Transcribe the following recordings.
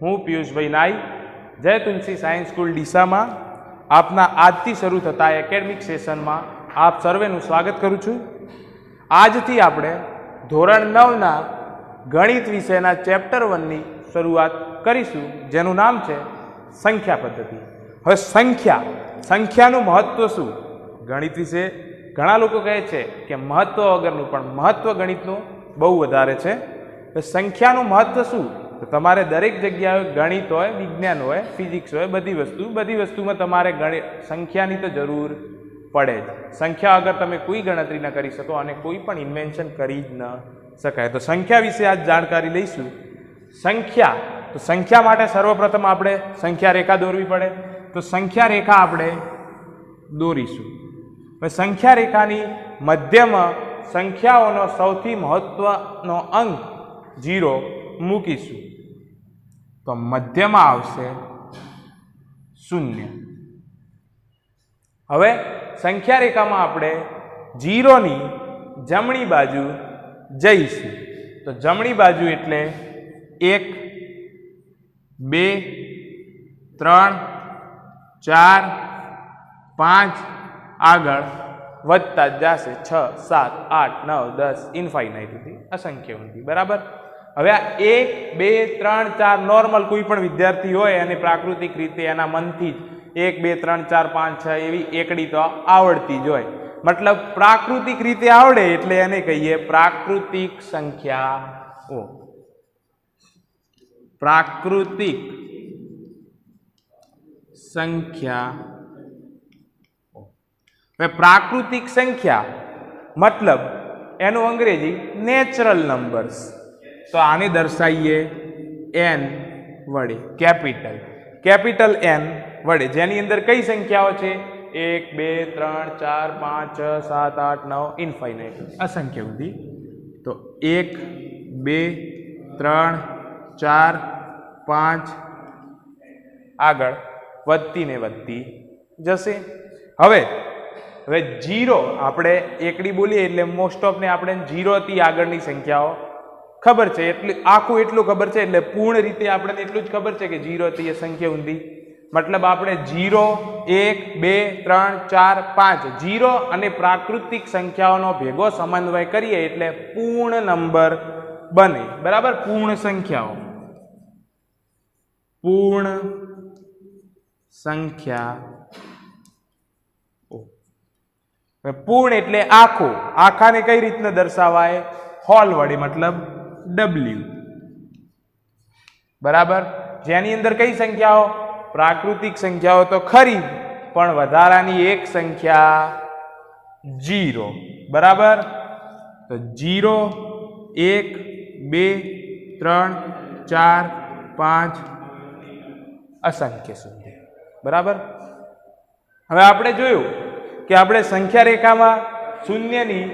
હું પિયુષભાઈ નાઈ જય તુલસી સાયન્સ સ્કૂલ ડીસામાં આપના આજથી શરૂ થતા એકેડમિક સેશનમાં આપ સર્વેનું સ્વાગત કરું છું। આજથી આપણે ધોરણ 9ના ગણિત વિષયના ચેપ્ટર 1ની શરૂઆત કરીશું, જેનું નામ છે સંખ્યા પદ્ધતિ। હવે સંખ્યાનું મહત્વ શું? ગણિત વિશે ઘણા લોકો કહે છે કે મહત્વ વગરનું, પણ મહત્વ ગણિતનું બહુ વધારે છે। તો સંખ્યાનું મહત્વ શું? તો તમારે દરેક જગ્યાએ ગણિત હોય, વિજ્ઞાન હોય, ફિઝિક્સ હોય, બધી વસ્તુમાં તમારે સંખ્યાની તો જરૂર પડે જ। સંખ્યા વગર તમે કોઈ ગણતરી ન કરી શકો અને કોઈ પણ ઇન્વેન્શન કરી જ ન શકાય। તો સંખ્યા વિશે આજ જાણકારી લઈશું। સંખ્યા માટે સર્વપ્રથમ આપણે સંખ્યા રેખા દોરવી પડે। તો સંખ્યા રેખા આપણે દોરીશું। હવે સંખ્યા રેખાની મધ્યમાં સંખ્યાઓનો સૌથી મહત્વનો અંક 0 મૂકીશું, તો મધ્યમાં આવશે 0। હવે સંખ્યા રેખામાં આપણે 0ની જમણી બાજુ જઈશું। તો જમણી બાજુ એટલે 1 2 3 4 5 આગળ વધતા જશે 6 7 8 9 10 ઇન્ફાઇનાઇટ સુધી, અસંખ્ય સુધી, બરાબર। હવે આ 1 2 3 4 નોર્મલ કોઈ પણ વિદ્યાર્થી હોય અને પ્રાકૃતિક રીતે એના મનથી જ 1 2 3 4 5 6 એવી એકડી તો આવડતી જ હોય, મતલબ પ્રાકૃતિક રીતે આવડે એટલે એને કહીએ પ્રાકૃતિક સંખ્યાઓ। પ્રાકૃતિક સંખ્યા। હવે પ્રાકૃતિક સંખ્યા મતલબ એનું અંગ્રેજી નેચરલ નંબર્સ। તો આને દર્શાવીએ n વડે, કેપિટલ N વડે, જેની અંદર કઈ સંખ્યાઓ છે? 1 2 3 4 5 6 7 8 9 ઇન્ફાઇનાઇટ, અસંખ્ય સુધી। તો 1 2 3 4 5 આગળ વધતી ને વધતી જશે। હવે 0 આપણે એકડી બોલીએ એટલે મોસ્ટ ઓફ ને આપણે 0 થી આગળની સંખ્યાઓ ખબર છે, એટલે આખું એટલું ખબર છે, એટલે પૂર્ણ રીતે આપણને એટલું જ ખબર છે કે 0 થી સંખ્યા ઊંધી, મતલબ આપણે 0 1 2 3 4 5 0 અને પ્રાકૃતિક સંખ્યાઓનો ભેગો સમન્વય કરીએ એટલે પૂર્ણ નંબર બને, બરાબર। પૂર્ણ સંખ્યાઓ, પૂર્ણ સંખ્યા। પૂર્ણ એટલે આખું, આખાને કઈ રીતના દર્શાવાય? હોલ વડે, મતલબ W, બરાબર। જેની અંદર કઈ સંખ્યાઓ? પ્રાકૃતિક સંખ્યાઓ તો ખરી, પણ વધારાની એક સંખ્યા 0, બરાબર। તો 0 1 2 3 4 5 અસંખ્ય સુધી, બરાબર। હવે આપણે જોયું કે આપણે સંખ્યા રેખામાં શૂન્યની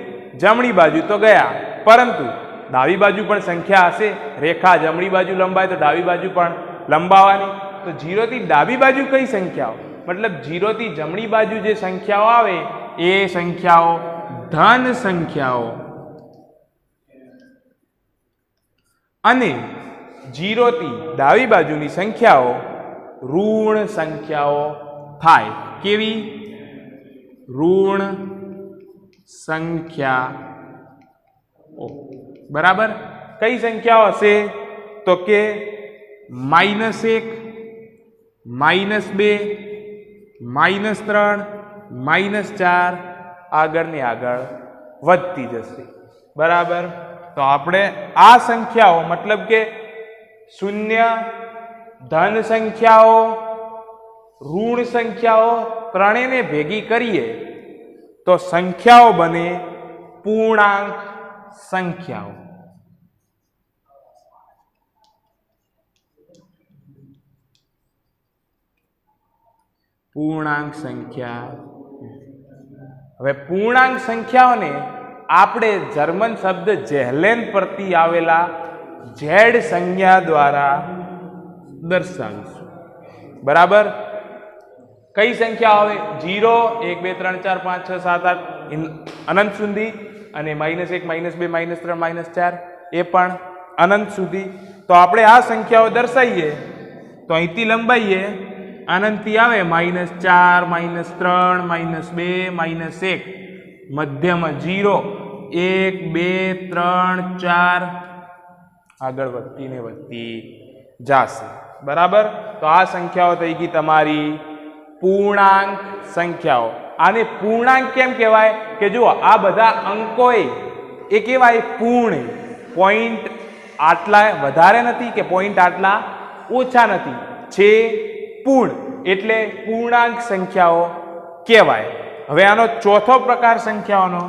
જમણી બાજુ તો ગયા, પરંતુ ડાબી બાજુ પણ સંખ્યા હશે। રેખા જમણી બાજુ લંબાય તો ડાબી બાજુ પણ લંબાવવાની। તો 0 થી ડાબી બાજુ કઈ સંખ્યાઓ? મતલબ 0 થી જમણી બાજુ જે સંખ્યાઓ આવે એ સંખ્યાઓ ધન સંખ્યાઓ, અને 0 થી ડાબી બાજુની સંખ્યાઓ ઋણ સંખ્યાઓ થાય। કેવી? ઋણ સંખ્યા, બરાબર। કઈ સંખ્યાઓ હશે? તો કે -1 -2 -3 -4 આગળ ને આગળ વધતી જશે, બરાબર। તો આપણે આ સંખ્યાઓ મતલબ કે શૂન્ય, ધન સંખ્યાઓ, ઋણ સંખ્યાઓ ત્રણેયને ભેગી કરીએ તો સંખ્યાઓ બને પૂર્ણાંક સંખ્યાઓ। પૂર્ણાંક સંખ્યા। હવે પૂર્ણાંક સંખ્યાઓને આપણે જર્મન શબ્દ ઝેલેન પરથી આવેલા ઝેડ સંજ્ઞા દ્વારા દર્શાવીશું, બરાબર। કઈ સંખ્યા આવે? 0 1 2 3 4 5 6 7 8 અનંત સુધી, અને -1 -2 -3 -4 એ પણ અનંત સુધી। તો આપણે આ સંખ્યાઓ દર્શાવીએ તો અહીંથી લંબાઈએ અનંતથી આવે -4 -3 -2 -1 મધ્યમાં 0 1 2 3 4 આગળ વધતી ને વધતી જાશે બરાબર તો આ સંખ્યાઓ થઈ ગઈ તમારી પૂર્ણાંક સંખ્યાઓ આને પૂર્ણાંક કેમ કહેવાય કે જુઓ આ બધા અંકો એ કહેવાય પૂર્ણ પોઈન્ટ આટલા વધારે નથી કે પોઈન્ટ આટલા ઓછા નથી છે પૂર્ણ એટલે પૂર્ણાંક સંખ્યાઓ કહેવાય હવે આનો ચોથો પ્રકાર સંખ્યાઓનો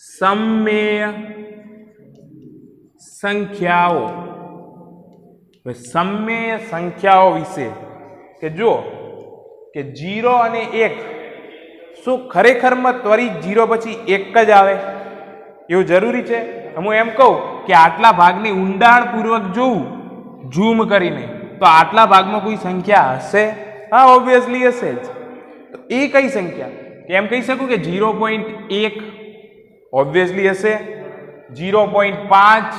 સમમેય સંખ્યાઓ સમમેય સંખ્યાઓ વિશે કે જો કે 0 અને 1 શું ખરેખરમાં ત્વરિત 0 પછી 1 જ આવે એવું જરૂરી છે હું એમ કહું કે આટલા ભાગની ઊંડાણપૂર્વક જોઉં ઝૂમ કરીને તો આટલા ભાગમાં કોઈ સંખ્યા હશે હા ઓબ્વિયસલી હશે જ તો એ કઈ સંખ્યા એમ કહી શકું કે 0.1 ઓબ્વિયસલી હશે 0.5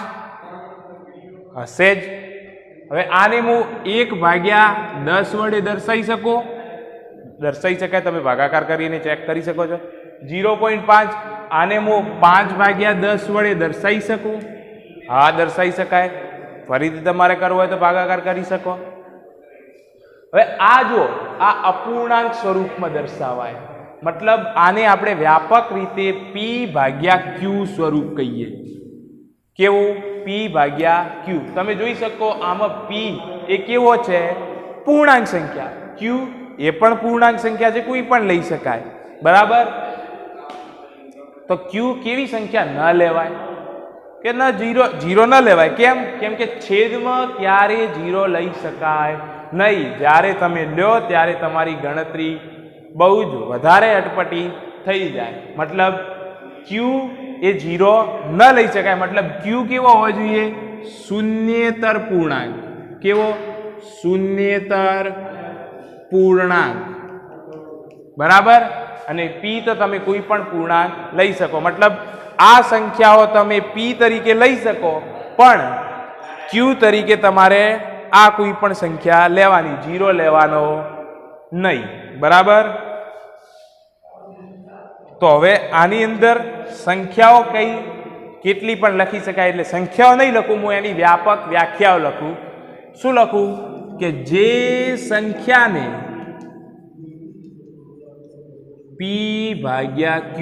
હશે જ હવે આને હું 1/10 વડે દર્શાવી શકાય તમે ભાગાકાર કરીને ચેક કરી શકો છો 0.5 આને હું 5/10 વડે દર્શાવી શકું હા દર્શાવી શકાય ફરીથી તમારે કરવો હોય તો ભાગાકાર કરી શકો હવે આ જો આ અપૂર્ણાંક સ્વરૂપમાં દર્શાવાય મતલબ આને આપણે વ્યાપક રીતે p/q સ્વરૂપ કહીએ કેવું p/q તમે જોઈ શકો આમાં p એ કેવો છે પૂર્ણાંક સંખ્યા q એ પણ પૂર્ણાંક સંખ્યા છે કોઈ પણ લઈ શકાય બરાબર તો q કેવી સંખ્યા ન લેવાય કે ન 0 ન લેવાય કેમ કે છેદમાં ક્યારે 0 લઈ શકાય નહીં જ્યારે તમે લ્યો ત્યારે તમારી ગણતરી બહુ જ વધારે અટપટી થઈ જાય મતલબ q એ 0 ન લઈ શકાય મતલબ q કેવો હોવો જોઈએ શૂન્યેતર પૂર્ણાંક કેવો શૂન્યેતર પૂર્ણાંક બરાબર અને p તો તમે કોઈ પણ પૂર્ણાંક લઈ શકો મતલબ આ સંખ્યાઓ તમે p તરીકે લઈ શકો પણ q તરીકે તમારે આ કોઈ પણ સંખ્યા લેવાની 0 લેવાનો નહીં બરાબર તો હવે આની અંદર સંખ્યાઓ કેટલી પણ લખી શકાય એટલે સંખ્યાઓ નહીં લખું હું એની વ્યાપક વ્યાખ્યાઓ લખું શું લખું કે જે સંખ્યાને p/q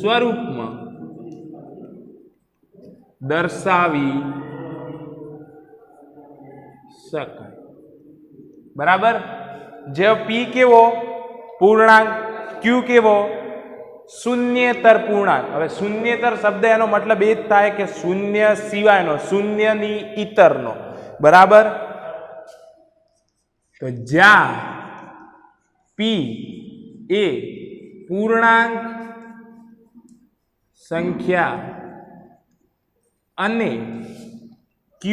સ્વરૂપમાં દર્શાવી શકાય બરાબર જે p કેવો પૂર્ણાંક q કેવો શૂન્યેતર પૂર્ણાંક હવે શૂન્યેતર શબ્દ એનો મતલબ એ જ થાય કે શૂન્ય સિવાયનો શૂન્યની ઇતરનો બરાબર તો જ્યાં p એ પૂર્ણાંક સંખ્યા અને q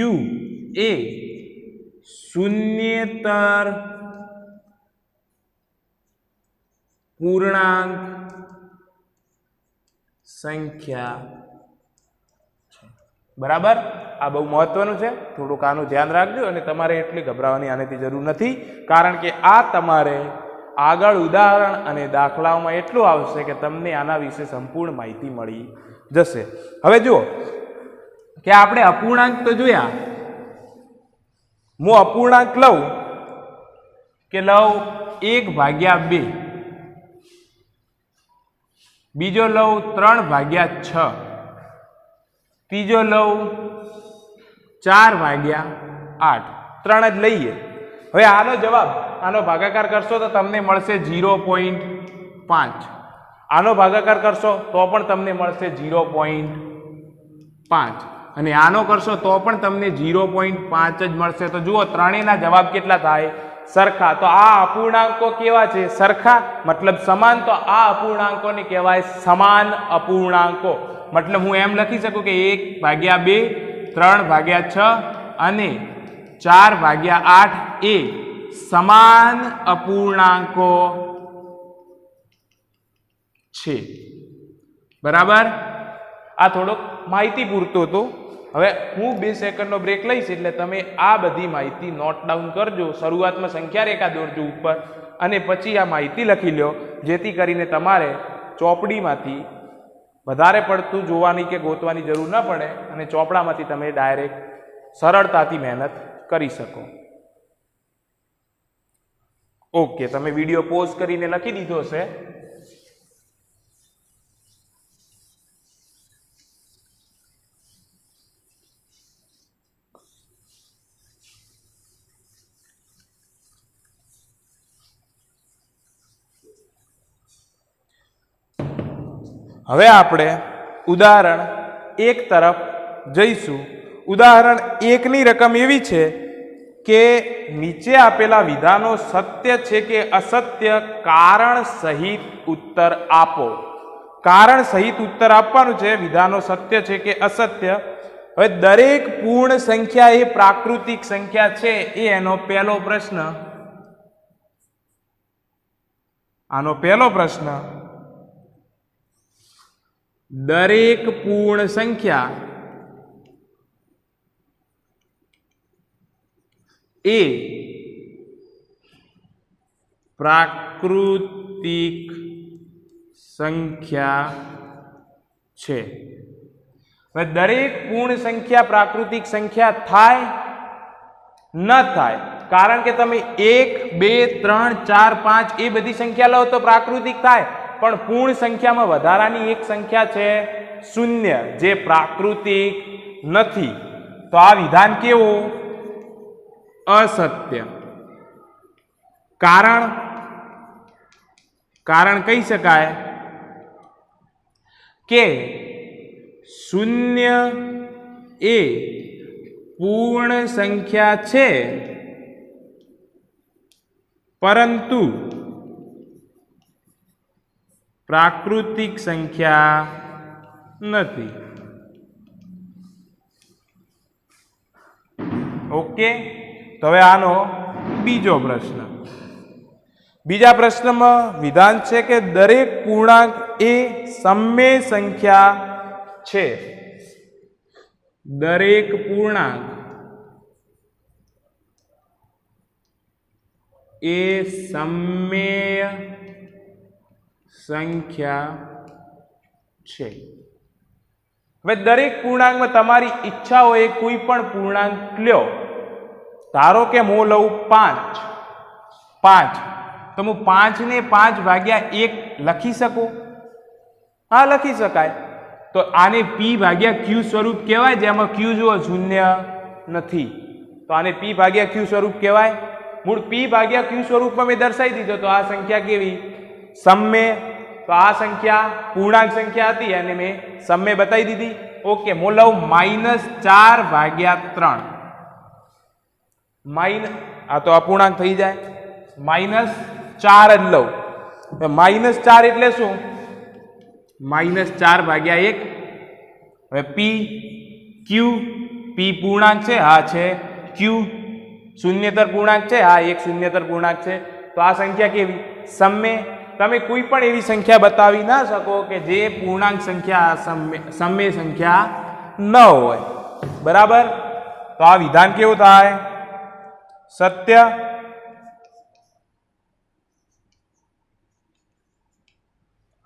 એ શૂન્યેતર પૂર્ણાંક સંખ્યા છે બરાબર આ બહુ મહત્વનું છે થોડુંક આનું ધ્યાન રાખજો અને તમારે એટલી ગભરાવાની આનેથી જરૂર નથી કારણ કે આ તમારે આગળ ઉદાહરણ અને દાખલાઓમાં એટલું આવશે કે તમને આના વિશે સંપૂર્ણ માહિતી મળી જશે હવે જુઓ કે આપણે અપૂર્ણાંક તો જોયા હું અપૂર્ણાંક લઉં 1/2 બીજો લઉં 3/6 ત્રીજો લઉં 4/8 3 જ લઈએ હવે આનો જવાબ આનો ભાગાકાર કરશો તો તમને મળશે 0.5 આનો ભાગાકાર કરશો તો પણ તમને મળશે 0.5 અને આનો કરશો તો પણ તમને 0.5 જ મળશે તો જુઓ ત્રણેયના જવાબ કેટલા થાય સરખા તો આ અપૂર્ણાંકો કેવા છે સરખા મતલબ સમાન તો આ અપૂર્ણાંકોને કહેવાય સમાન અપૂર્ણાંકો મતલબ હું એમ લખી શકું કે 1/2 3/6 અને 4/8 એ સમાન અપૂર્ણાંકો છે બરાબર આ થોડુંક માહિતી પૂરતું હતું હવે હું 2 સેકન્ડનો બ્રેક લઈશ એટલે તમે આ બધી માહિતી નોટ ડાઉન કરજો. શરૂઆતમાં સંખ્યા રેખા દોરજો ઉપર અને પછી આ માહિતી લખી લો, જેથી કરીને તમારે ચોપડીમાંથી વધારે પડતું જોવાની કે ગોતવાની જરૂર ન પડે અને ચોપડામાંથી તમે ડાયરેક્ટ સરળતાથી મહેનત કરી શકો. ઓકે, તમે વિડીયો પોઝ કરીને લખી દીધો છે. હવે આપણે ઉદાહરણ 1 તરફ જઈશું. ઉદાહરણ 1 ની રકમ એવી છે કે નીચે આપેલા વિધાનો સત્ય છે કે અસત્ય, કારણ સહિત ઉત્તર આપો. કારણ સહિત ઉત્તર આપવાનું છે. વિધાનો સત્ય છે કે અસત્ય. હવે દરેક પૂર્ણ સંખ્યા એ પ્રાકૃતિક સંખ્યા છે એ એનો પહેલો પ્રશ્ન. આનો પહેલો પ્રશ્ન, દરેક પૂર્ણ સંખ્યા એ પ્રાકૃતિક સંખ્યા છે. હવે દરેક પૂર્ણ સંખ્યા પ્રાકૃતિક સંખ્યા થાય ન થાય, કારણ કે તમે 1 2 3 4 5 એ બધી સંખ્યા લો તો પ્રાકૃતિક થાય, પણ પૂર્ણ સંખ્યામાં વધારાની એક સંખ્યા છે 0 જે પ્રાકૃતિક નથી. તો આ વિધાન કેવું? અસત્ય. કારણ કહી શકાય કે 0 એ પૂર્ણ સંખ્યા છે, પરંતુ પ્રાકૃતિક સંખ્યા નથી. ઓકે, તો હવે આનો બીજો પ્રશ્ન. બીજા પ્રશ્નમાં વિધાન છે કે દરેક પૂર્ણાંક એ સમમેય સંખ્યા છે. દરેક પૂર્ણાંક એ સમમેય સંખ્યા છે. હવે દરેક પૂર્ણાંકમાં તમારી ઈચ્છા હોય કોઈ પણ પૂર્ણાંક લ્યો. ધારો કે હું લઉં 5, તો હું 5 ને 5 ભાગ્યા 1 લખી શકું? હા, લખી શકાય. તો આને p ભાગ્યા q સ્વરૂપ કહેવાય, જેમાં q જુઓ 0 નથી, તો આને p ભાગ્યા q સ્વરૂપ કહેવાય. મૂળ p ભાગ્યા q સ્વરૂપમાં મેં દર્શાવી દીધો. તો આ સંખ્યા કેવી? સમમેય. તો આ સંખ્યા પૂર્ણાંક સંખ્યા હતી અને મેં સમમેય બતાવી દીધી. ઓકે, હું લઉં -4 ભાગ્યા 3. આ તો અપૂર્ણાંક થઈ જાય. -4 જ લઉં. -4 એટલે શું? -4 ભાગ્યા 1. હવે p q, p પૂર્ણાંક છે? હા છે. q શૂન્યતર પૂર્ણાંક છે? હા, એક શૂન્યતર પૂર્ણાંક છે. તો આ સંખ્યા કેવી? સમમેય. તમે કોઈ પણ એવી સંખ્યા બતાવી ના શકો કે જે પૂર્ણાંક સંખ્યા સમમેય સંખ્યા ન હોય. બરાબર? તો આ વિધાન કેવું થાય? સત્ય.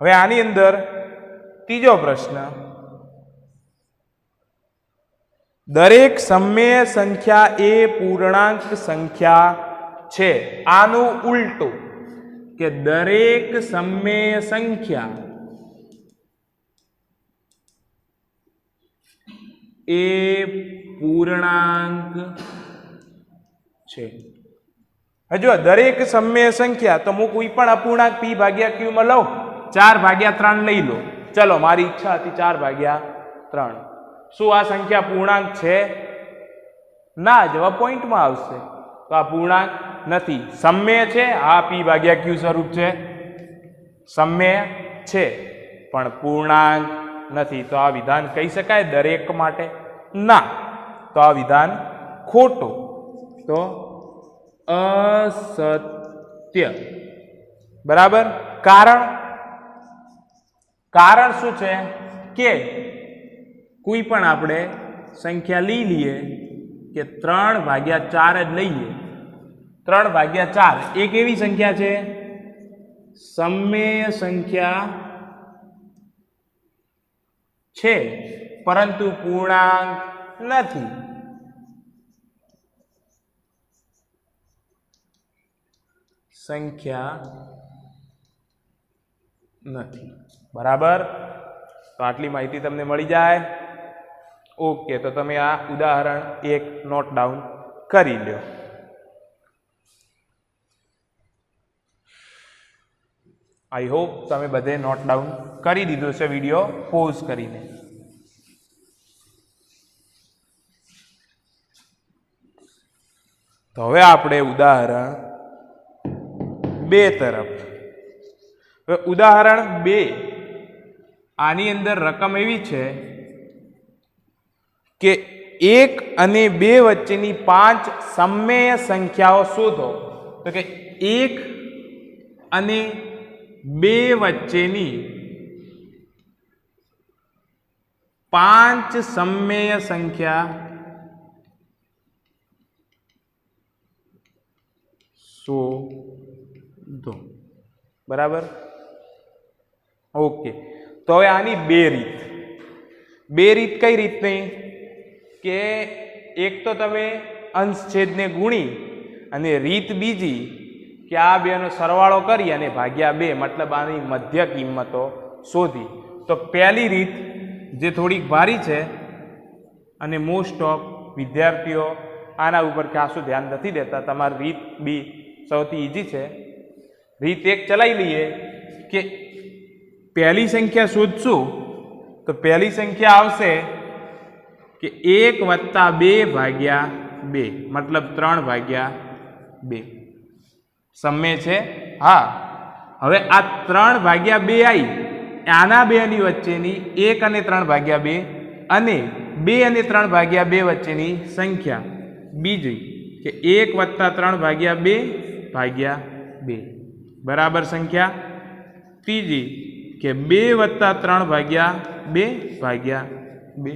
હવે આની અંદર ત્રીજો પ્રશ્ન, દરેક સમમેય સંખ્યા એ પૂર્ણાંક સંખ્યા છે. આનું ઉલટું, કે દરેક સમમેય સંખ્યા એ પૂર્ણાંક છે. હજુ દરેક સમમેય સંખ્યા, તો હું કોઈ પણ અપૂર્ણાંક p ભાગ્યા q માં લઉં, 4 ભાગ્યા 3 લઈ લો. ચલો, મારી ઈચ્છા હતી 4 ભાગ્યા 3. શું આ સંખ્યા પૂર્ણાંક છે? ના, જવાબ પોઈન્ટમાં આવશે. તો આ પૂર્ણાંક નથી. સમમેય છે? હા, p ભાગ્યા q સ્વરૂપ છે, સમમેય છે, પણ પૂર્ણાંક નથી. તો આ વિધાન કહી શકાય દરેક માટે? ના, તો આ વિધાન ખોટું. તો અસત્ય. બરાબર? કારણ શું છે કે કોઈ પણ આપણે સંખ્યા લઈ લઈએ કે 3/4 જ લઈએ. 3/4 એક એવી સંખ્યા છે સમમેય સંખ્યા છે પરંતુ પૂર્ણાંક નથી. સંખ્યા નથી. બરાબર. તો આટલી માહિતી તમને મળી જાય. ઓકે, તો તમે આ ઉદાહરણ 1 નોટ ડાઉન કરી લો. આઈ હોપ તમે બધે નોટ ડાઉન કરી દીધો છે વિડીયો પોઝ કરીને. તો હવે આપણે ઉદાહરણ 2 તરફ. હવે ઉદાહરણ 2 આની અંદર રકમ એવી છે કે 1 અને 2 વચ્ચેની 5 સમમેય સંખ્યાઓ શોધો. તો કે 1 અને 2 વચ્ચેની 5 સમમેય સંખ્યા શોધો. બરાબર. ઓકે, તો હવે આની 2 રીત કઈ રીતની કે એક તો તમે અંશ છેદને ગુણી અને રીત બીજી કે આ બેનો સરવાળો કરી અને ભાગ્યા 2 મતલબ આની મધ્ય કિંમતો શોધી. તો પહેલી રીત જે થોડીક ભારી છે અને મોસ્ટ ઓફ વિદ્યાર્થીઓ આના ઉપર ખાસું ધ્યાન નથી દેતા. તમારી રીત બી સૌથી ઈઝી છે. રીત 1 ચલાવી લઈએ કે પહેલી સંખ્યા શોધશું તો પહેલી સંખ્યા આવશે કે 1 + 2/2 મતલબ 3/2 સમમેય છે. હા, હવે આ 3/2 આવી આના બેની વચ્ચેની 1 અને 3/2 અને 2 અને 3/2 વચ્ચેની સંખ્યા બીજી કે 1 + 3/2/2 બરાબર સંખ્યા ત્રીજી કે 2 + 3/2/2.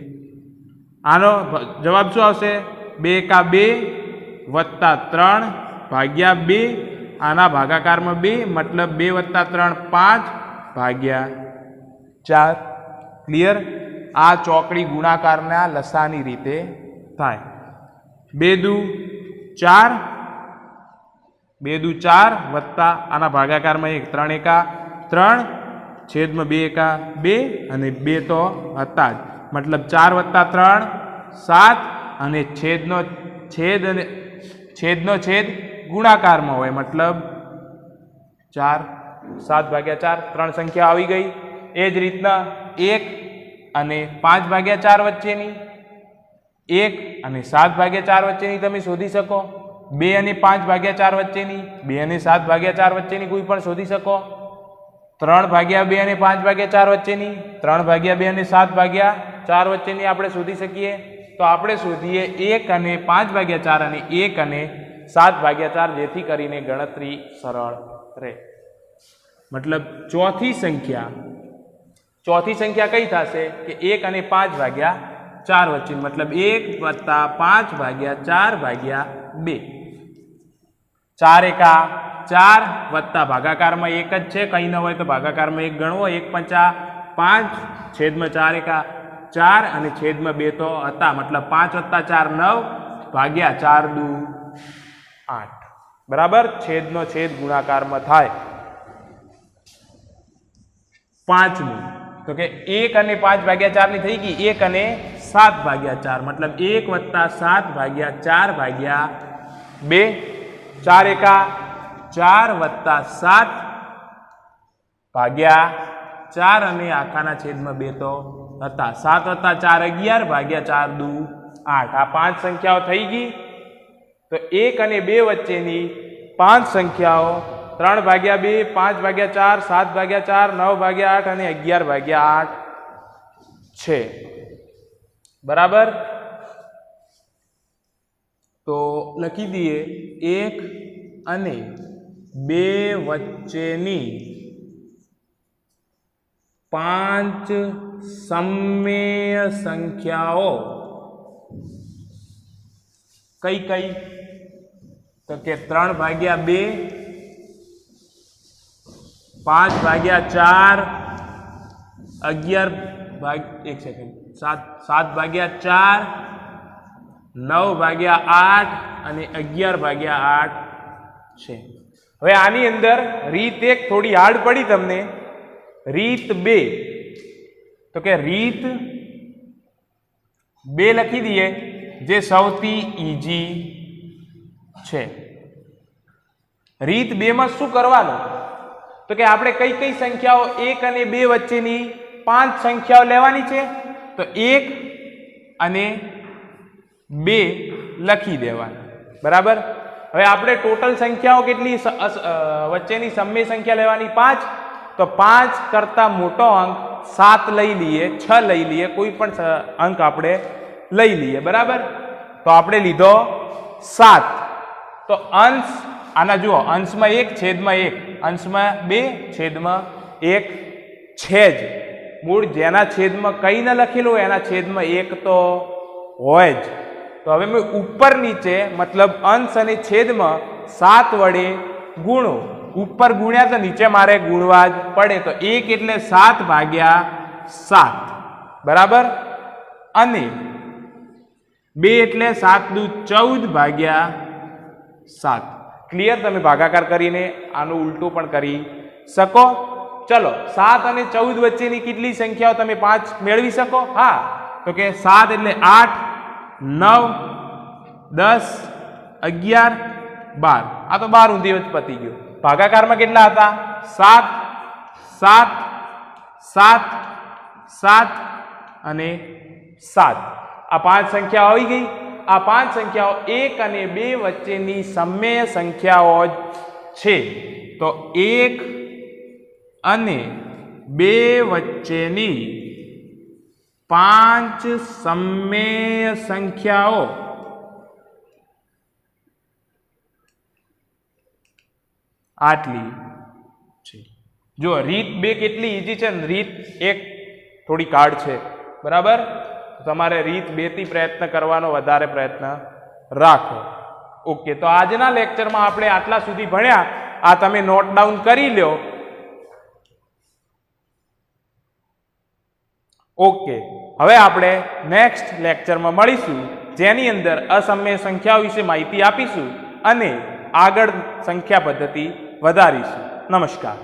આનો જવાબ શું આવશે? 2 × 2 + 3/2. આના ભાગાકારમાં 2 મતલબ 2 + 3 5/4. ક્લિયર? આ ચોકડી ગુણાકારના લસાની રીતે થાય. 2 દુ 4 2 દુ 4 વત્તા આના ભાગાકારમાં 1 3 એકા 3 છેદમાં 2 એકા 2 અને 2 તો હતા જ મતલબ 4 + 3 7 અને છેદનો છેદ ગુણાકારમાં હોય મતલબ 4 7/4 3 સંખ્યા આવી ગઈ. એ જ રીતના 1 અને 5/4 વચ્ચેની 1 અને 7/4 વચ્ચેની તમે શોધી શકો. 2 અને 5/4 વચ્ચેની 2 અને 7/4 વચ્ચેની કોઈ પણ શોધી શકો. 3/2 અને 5/4 વચ્ચેની 3/2 અને 7/4 વચ્ચેની આપણે શોધી શકીએ. તો આપણે શોધીએ 1 અને 5/4 અને 1 અને 7/4 જેથી કરીને ગણતરી સરળ રહે. મતલબ ચોથી સંખ્યા કઈ થશે કે 1 અને 5/4 વચ્ચે મતલબ 1 + 5/4/2 4 એકા 4 વત્તા ભાગાકારમાં 1 જ છે. કંઈ ન હોય તો ભાગાકારમાં 1 ગણવો. 1 × 5 છેદમાં 4 એકા 4 અને છેદમાં 2 તો હતા મતલબ 5 + 4 9 ભાગ્યા 4 દુ 8. બરાબર. છેદનો છેદ ગુણાકારમાં થાય. પાંચમું તો કે 1 અને 5/4 ની થઈ ગઈ. 1 અને 7/4 મતલબ 1 + 7/4/2 4 એકા 4 વત્તા 7 ભાગ્યા 4 અને આખાના છેદમાં 2 તો હતા 7 + 4 11 ભાગ્યા 4 દુ 8. આ 5 સંખ્યાઓ થઈ ગઈ. તો 1 અને 2 વચ્ચેની 5 સંખ્યાઓ 3/2 5/4 7/4 9/8 અને 11/8 છે. બરાબર. તો લખી દઈએ 1 અને 2 વચ્ચેની 5 સમમેય સંખ્યાઓ કઈ કઈ? તો કે 3 ભાગ્યા 2, 5 ભાગ્યા 4, 11 એક સેકન્ડ 7 ભાગ્યા 4, 9 ભાગ્યા 8 અને 11 ભાગ્યા 8 છે. હવે આની અંદર રીત એક થોડી હાર્ડ પડી તમને, રીત 2. તો કે રીત 2 લખી દઈએ, જે સૌથી ઈઝી છે. રીત 2 માં શું કરવાનું? તો કે આપણે કઈ કઈ સંખ્યાઓ 1 અને 2 વચ્ચેની 5 સંખ્યાઓ લેવાની છે. તો 1 અને 2 લખી દેવાના, બરાબર. હવે આપણે ટોટલ સંખ્યાઓ કેટલી વચ્ચેની સમય સંખ્યા લેવાની? 5. તો 5 કરતા મોટો અંક 7 લઈ લઈએ, 6 લઈ લઈએ, કોઈ પણ અંક આપણે લઈ લઈએ, બરાબર. તો આપણે લીધો 7. તો અંશ આના જુઓ, અંશમાં 1 છેદમાં 1, અંશમાં 2 છેદમાં 1 છે જ. મૂળ જેના છેદમાં કંઈ ન લખેલું એના છેદમાં 1 તો હોય જ. તો હવે મેં ઉપર નીચે મતલબ અંશ અને છેદમાં 7 વડે ગુણો. ઉપર ગુણ્યા તો નીચે મારે ગુણવા જ પડે. તો 1 એટલે 7 ભાગ્યા 7, બરાબર. અને 2 એટલે 7 દુ 14 ભાગ્યા 7. ક્લિયર? તમે ભાગાકાર કરીને આનું ઉલટું પણ કરી શકો. ચલો, 7 અને 14 વચ્ચેની કેટલી સંખ્યાઓ તમે 5 મેળવી શકો? હા. તો કે 7 એટલે 8, 9, 10, 11, 12. આ તો 12 ઊંધી વચ્ચે પતી ગયું. ભાગાકારમાં કેટલા હતા? 7, 7, 7, 7 અને 7. આ 5 સંખ્યાઓ આવી ગઈ. આ 5 સંખ્યાઓ 1 અને 2 વચ્ચેની સમય સંખ્યાઓ જ છે. તો 1 અને 2 વચ્ચેની 5 સમય સંખ્યાઓ આટલી છે. જો રીત 2 કેટલી ઈઝી છે ને રીત 1 થોડી હાર્ડ છે, બરાબર. તમારે રીત 2 થી પ્રયત્ન કરવાનો વધારે પ્રયત્ન રાખો. ઓકે, તો આજના લેક્ચરમાં આપણે આટલા સુધી ભણ્યા. આ તમે નોટ ડાઉન કરી લો. ઓકે, હવે આપણે નેક્સ્ટ લેક્ચરમાં મળીશું, જેની અંદર અસમય સંખ્યાઓ વિશે માહિતી આપીશું અને આગળ સંખ્યા પદ્ધતિ વધારીશું. નમસ્કાર.